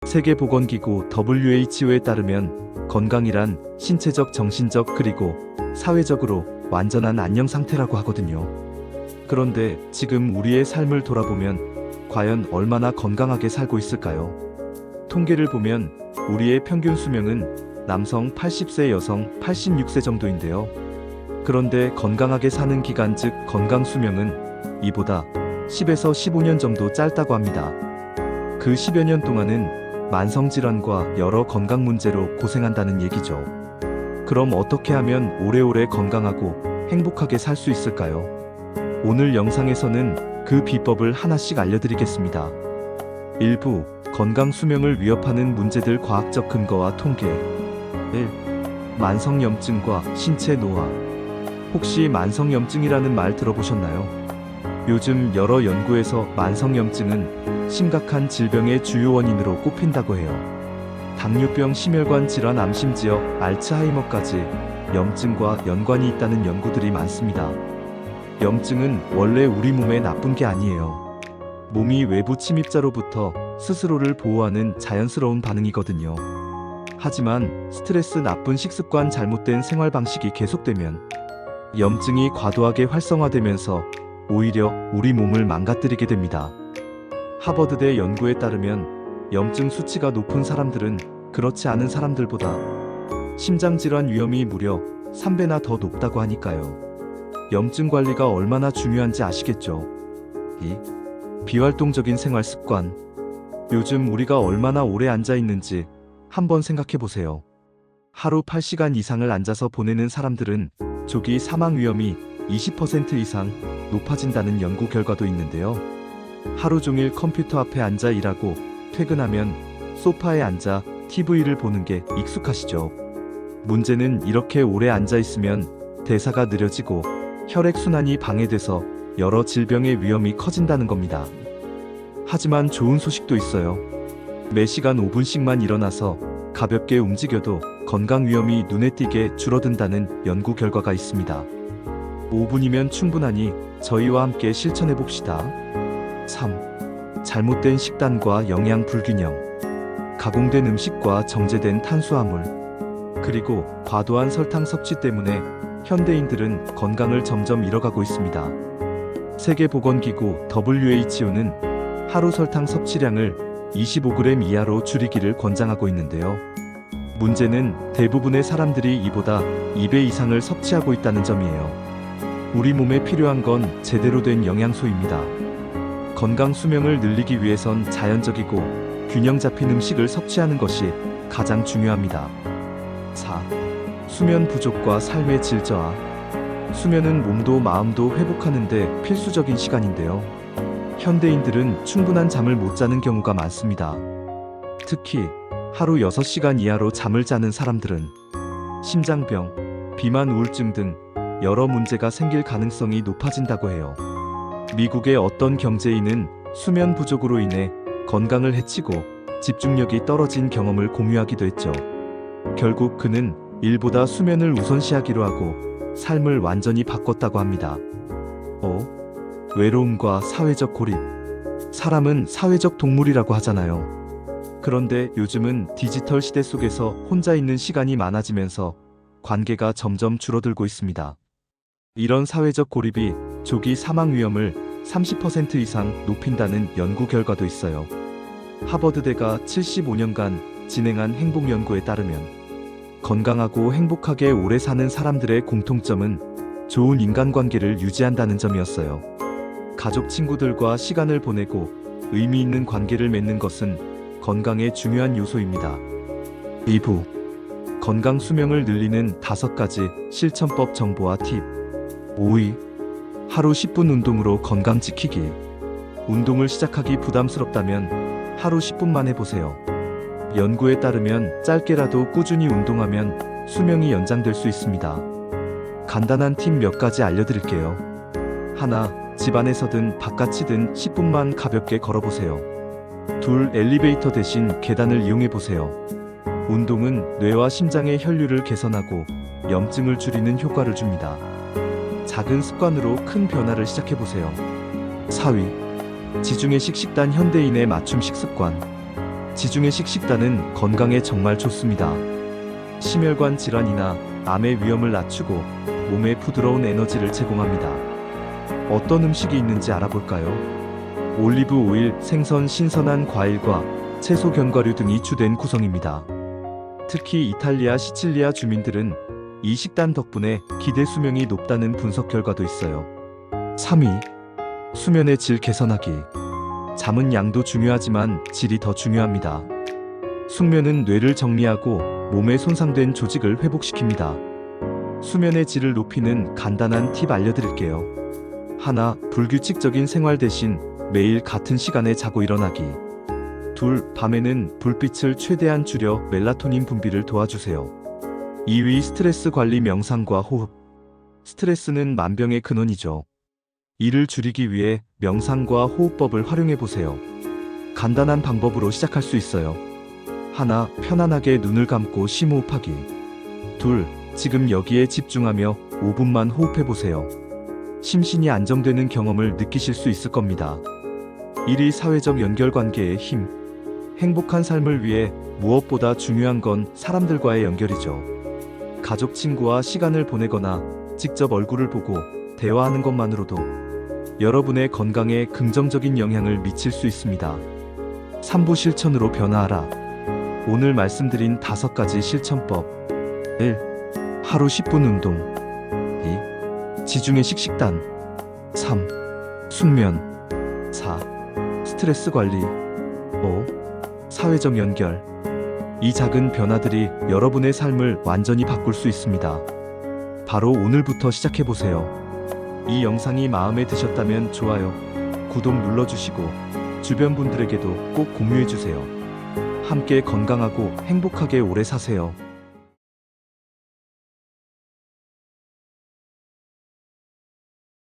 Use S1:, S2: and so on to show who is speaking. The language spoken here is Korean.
S1: 세계보건기구 WHO에 따르면 건강이란 신체적, 정신적, 그리고 사회적으로 완전한 안녕 상태라고 하거든요. 그런데 지금 우리의 삶을 돌아보면 과연 얼마나 건강하게 살고 있을까요? 통계를 보면 우리의 평균 수명은 남성 80세, 여성 86세 정도인데요. 그런데 건강하게 사는 기간, 즉 건강 수명은 이보다 10에서 15년 정도 짧다고 합니다. 그 10여 년 동안은 만성질환과 여러 건강 문제로 고생한다는 얘기죠. 그럼 어떻게 하면 오래오래 건강하고 행복하게 살 수 있을까요? 오늘 영상에서는 그 비법을 하나씩 알려드리겠습니다. 1부 건강 수명을 위협하는 문제들, 과학적 근거와 통계. 1. 만성염증과 신체 노화. 혹시 만성염증이라는 말 들어보셨나요? 요즘 여러 연구에서 만성염증은 심각한 질병의 주요 원인으로 꼽힌다고 해요. 당뇨병, 심혈관 질환, 암, 심지어 알츠하이머까지 염증과 연관이 있다는 연구들이 많습니다. 염증은 원래 우리 몸에 나쁜 게 아니에요. 몸이 외부 침입자로부터 스스로를 보호하는 자연스러운 반응이거든요. 하지만 스트레스, 나쁜 식습관, 잘못된 생활 방식이 계속되면 염증이 과도하게 활성화되면서 오히려 우리 몸을 망가뜨리게 됩니다. 하버드대 연구에 따르면 염증 수치가 높은 사람들은 그렇지 않은 사람들보다 심장질환 위험이 무려 3배나 더 높다고 하니까요. 염증 관리가 얼마나 중요한지 아시겠죠? 2. 비활동적인 생활 습관. 요즘 우리가 얼마나 오래 앉아 있는지 한번 생각해 보세요. 하루 8시간 이상을 앉아서 보내는 사람들은 조기 사망 위험이 20% 이상 높아진다는 연구 결과도 있는데요. 하루 종일 컴퓨터 앞에 앉아 일하고 퇴근하면 소파에 앉아 TV를 보는 게 익숙하시죠? 문제는 이렇게 오래 앉아 있으면 대사가 느려지고 혈액순환이 방해돼서 여러 질병의 위험이 커진다는 겁니다. 하지만 좋은 소식도 있어요. 매 시간 5분씩만 일어나서 가볍게 움직여도 건강 위험이 눈에 띄게 줄어든다는 연구 결과가 있습니다. 5분이면 충분하니 저희와 함께 실천해 봅시다. 3. 잘못된 식단과 영양 불균형. 가공된 음식과 정제된 탄수화물, 그리고 과도한 설탕 섭취 때문에 현대인들은 건강을 점점 잃어가고 있습니다. 세계보건기구 WHO는 하루 설탕 섭취량을 25g 이하로 줄이기를 권장하고 있는데요. 문제는 대부분의 사람들이 이보다 2배 이상을 섭취하고 있다는 점이에요. 우리 몸에 필요한 건 제대로 된 영양소입니다. 건강 수명을 늘리기 위해선 자연적이고 균형 잡힌 음식을 섭취하는 것이 가장 중요합니다. 4. 수면 부족과 삶의 질 저하. 수면은 몸도 마음도 회복하는데 필수적인 시간인데요. 현대인들은 충분한 잠을 못 자는 경우가 많습니다. 특히 하루 6시간 이하로 잠을 자는 사람들은 심장병, 비만, 우울증 등 여러 문제가 생길 가능성이 높아진다고 해요. 미국의 어떤 경제인은 수면 부족으로 인해 건강을 해치고 집중력이 떨어진 경험을 공유하기도 했죠. 결국 그는 일보다 수면을 우선시하기로 하고 삶을 완전히 바꿨다고 합니다. 5. 외로움과 사회적 고립. 사람은 사회적 동물이라고 하잖아요. 그런데 요즘은 디지털 시대 속에서 혼자 있는 시간이 많아지면서 관계가 점점 줄어들고 있습니다. 이런 사회적 고립이 조기 사망 위험을 30% 이상 높인다는 연구 결과도 있어요. 하버드대가 75년간 진행한 행복 연구에 따르면 건강하고 행복하게 오래 사는 사람들의 공통점은 좋은 인간관계를 유지한다는 점이었어요. 가족, 친구들과 시간을 보내고 의미 있는 관계를 맺는 것은 건강의 중요한 요소입니다. 2부 건강 수명을 늘리는 5가지 실천법 정보와 팁. 5위 하루 10분 운동으로 건강 지키기. 운동을 시작하기 부담스럽다면 하루 10분만 해보세요. 연구에 따르면 짧게라도 꾸준히 운동하면 수명이 연장될 수 있습니다. 간단한 팁 몇 가지 알려드릴게요. 하나, 집안에서든 바깥이든 10분만 가볍게 걸어보세요. 2. 엘리베이터 대신 계단을 이용해보세요. 운동은 뇌와 심장의 혈류를 개선하고 염증을 줄이는 효과를 줍니다. 작은 습관으로 큰 변화를 시작해보세요. 4위 지중해식 식단, 현대인의 맞춤 식습관. 지중해식 식단은 건강에 정말 좋습니다. 심혈관 질환이나 암의 위험을 낮추고 몸에 부드러운 에너지를 제공합니다. 어떤 음식이 있는지 알아볼까요? 올리브 오일, 생선, 신선한 과일과 채소, 견과류 등이 주된 구성입니다. 특히 이탈리아, 시칠리아 주민들은 이 식단 덕분에 기대 수명이 높다는 분석 결과도 있어요. 3위. 수면의 질 개선하기. 잠은 양도 중요하지만 질이 더 중요합니다. 숙면은 뇌를 정리하고 몸에 손상된 조직을 회복시킵니다. 수면의 질을 높이는 간단한 팁 알려드릴게요. 하나, 불규칙적인 생활 대신 매일 같은 시간에 자고 일어나기. 둘, 밤에는 불빛을 최대한 줄여 멜라토닌 분비를 도와주세요. 2위, 스트레스 관리, 명상과 호흡. 스트레스는 만병의 근원이죠. 이를 줄이기 위해 명상과 호흡법을 활용해 보세요. 간단한 방법으로 시작할 수 있어요. 하나, 편안하게 눈을 감고 심호흡하기. 둘, 지금 여기에 집중하며 5분만 호흡해 보세요. 심신이 안정되는 경험을 느끼실 수 있을 겁니다. 1위, 사회적 연결관계의 힘. 행복한 삶을 위해 무엇보다 중요한 건 사람들과의 연결이죠. 가족, 친구와 시간을 보내거나 직접 얼굴을 보고 대화하는 것만으로도 여러분의 건강에 긍정적인 영향을 미칠 수 있습니다. 3부 실천으로 변화하라. 오늘 말씀드린 5가지 실천법. 1. 하루 10분 운동. 2. 지중해식 식단. 3. 숙면. 4. 스트레스 관리. 5. 사회적 연결. 이 작은 변화들이 여러분의 삶을 완전히 바꿀 수 있습니다. 바로 오늘부터 시작해보세요. 이 영상이 마음에 드셨다면 좋아요, 구독 눌러주시고 주변 분들에게도 꼭 공유해주세요. 함께 건강하고 행복하게 오래 사세요.